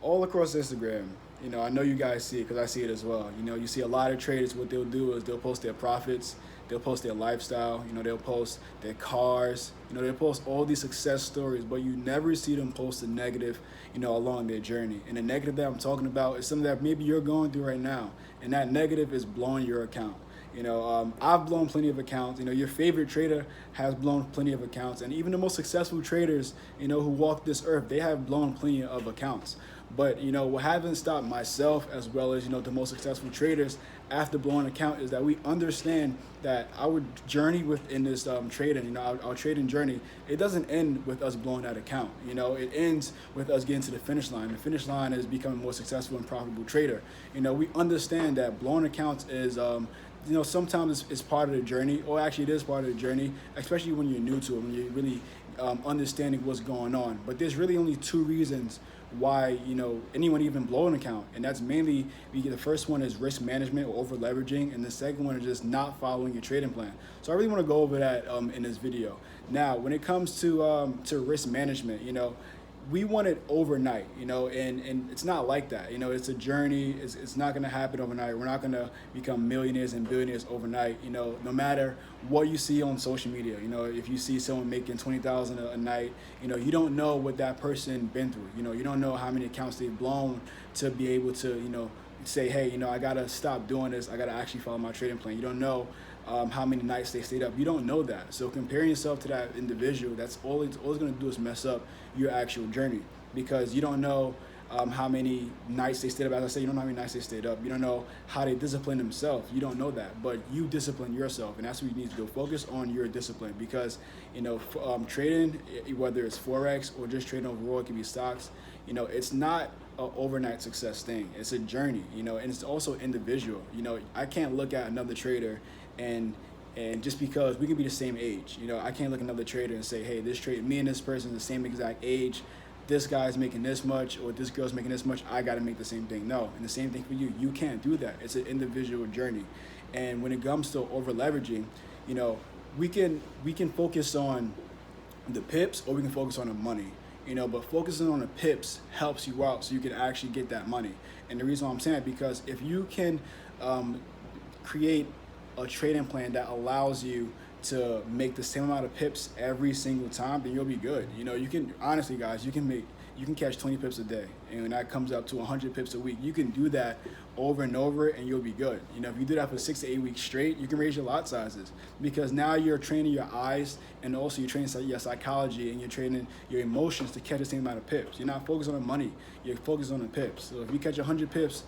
all across Instagram. I know you guys see it because I see it as well. You see a lot of traders. What they'll do is they'll post their profits, they'll post their lifestyle. They'll post their cars. They'll post all these success stories, but you never see them post the negative. Along their journey. And the negative that I'm talking about is something that maybe you're going through right now, and that negative is blowing your account. I've blown plenty of accounts. Your favorite trader has blown plenty of accounts, and even the most successful traders, who walk this earth, they have blown plenty of accounts. But what hasn't stopped myself as well as the most successful traders after blowing account is that we understand that our journey within this trading, our trading journey, it doesn't end with us blowing that account. It ends with us getting to the finish line. The finish line is becoming a more successful and profitable trader. We understand that blowing accounts is sometimes it's part of the journey, or actually it is part of the journey, especially when you're new to it, when you're really understanding what's going on. But there's really only two reasons why anyone even blow an account, and that's mainly the first one is risk management or over leveraging, and the second one is just not following your trading plan. So I really want to go over that in this video. Now, when it comes to risk management, we want it overnight, and it's not like that. It's a journey. It's not going to happen overnight. We're not going to become millionaires and billionaires overnight. No matter what you see on social media, if you see someone making 20,000 a night, you don't know what that person been through. You don't know how many accounts they've blown to be able to, say, hey, I got to stop doing this. I got to actually follow my trading plan. You don't know how many nights they stayed up. You don't know that. So comparing yourself to that individual, that's all it's going to do is mess up your actual journey, because you don't know how many nights they stayed up. As I say, you don't know how many nights they stayed up. You don't know how they discipline themselves. You don't know that, but you discipline yourself, and that's what you need to do. Focus on your discipline, because trading, whether it's forex or just trading overall, it can be stocks. It's not an overnight success thing. It's a journey. And it's also individual. I can't look at another trader and just because we can be the same age, I can't look at another trader and say, hey, me and this person is the same exact age. This guy's making this much, or this girl's making this much. I got to make the same thing. No, and the same thing for you. You can't do that. It's an individual journey. And when it comes to over leveraging, we can focus on the pips, or we can focus on the money. But focusing on the pips helps you out, so you can actually get that money. And the reason why I'm saying that, because if you can create a trading plan that allows you to make the same amount of pips every single time, then you'll be good. You can, honestly, guys, you can catch 20 pips a day, and that comes up to 100 pips a week. You can do that over and over, and you'll be good. If you do that for 6 to 8 weeks straight, you can raise your lot sizes, because now you're training your eyes, and also you're training your psychology, and you're training your emotions to catch the same amount of pips. You're not focused on the money, you're focused on the pips. So if you catch 100 pips,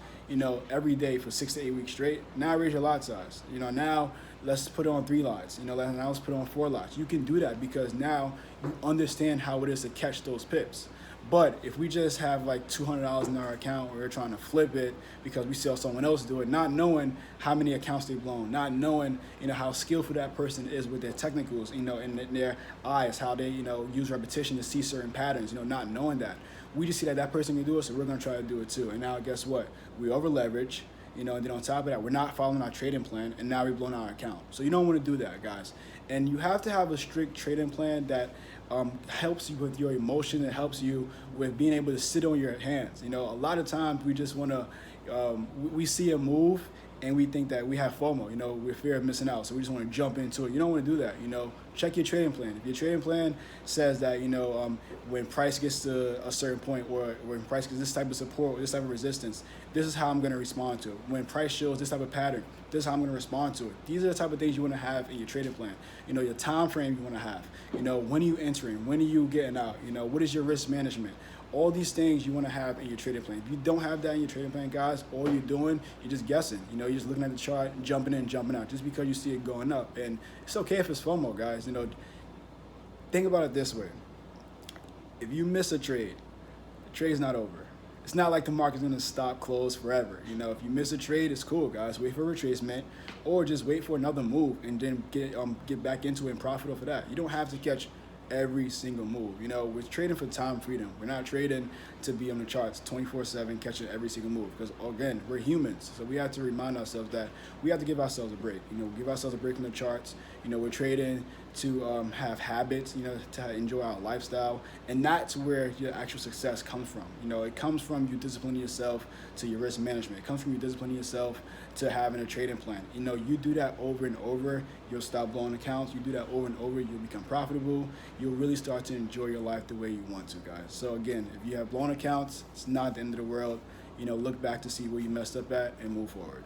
every day for 6 to 8 weeks straight, now raise your lot size. Now let's put it on 3 lots. Now let's put it on 4 lots. You can do that because now you understand how it is to catch those pips. But if we just have like $200 in our account, or we're trying to flip it because we saw someone else do it, not knowing how many accounts they've blown, not knowing how skillful that person is with their technicals, in their eyes, how they use repetition to see certain patterns, not knowing that, we just see that person can do it, so we're gonna try to do it too. And now guess what? We over leverage. And then on top of that, we're not following our trading plan, and now we've blown our account. So you don't want to do that, guys. And you have to have a strict trading plan that helps you with your emotion, and helps you with being able to sit on your hands. A lot of times we just want to, we see a move, and we think that we have FOMO, we're fear of missing out. So we just want to jump into it. You don't want to do that, Check your trading plan. If your trading plan says that, when price gets to a certain point, or when price gets this type of support, or this type of resistance, this is how I'm going to respond to it. When price shows this type of pattern, this is how I'm going to respond to it. These are the type of things you want to have in your trading plan. Your time frame you want to have. When are you entering? When are you getting out? What is your risk management? All these things you want to have in your trading plan. If you don't have that in your trading plan, guys, all you're doing, you're just guessing. You're just looking at the chart, jumping in, jumping out, just because you see it going up. And it's okay if it's FOMO, guys. Think about it this way. If you miss a trade, the trade's not over. It's not like the market's gonna stop, close forever. If you miss a trade, it's cool, guys. Wait for retracement, or just wait for another move and then get back into it and profit off of that. You don't have to catch every single move. We're trading for time freedom. We're not trading to be on the charts 24/7, catching every single move. Because again, we're humans, so we have to remind ourselves that we have to give ourselves a break. Give ourselves a break from the charts. You know, we're trading to have habits, you know, to enjoy our lifestyle, and that's where your actual success comes from. You know, it comes from you disciplining yourself to your risk management. It comes from you disciplining yourself to having a trading plan. You know, you do that over and over, you'll stop blowing accounts. You do that over and over, you'll become profitable. You'll really start to enjoy your life the way you want to, guys. So again, if you have blown accounts, it's not the end of the world. You know, look back to see where you messed up at and move forward.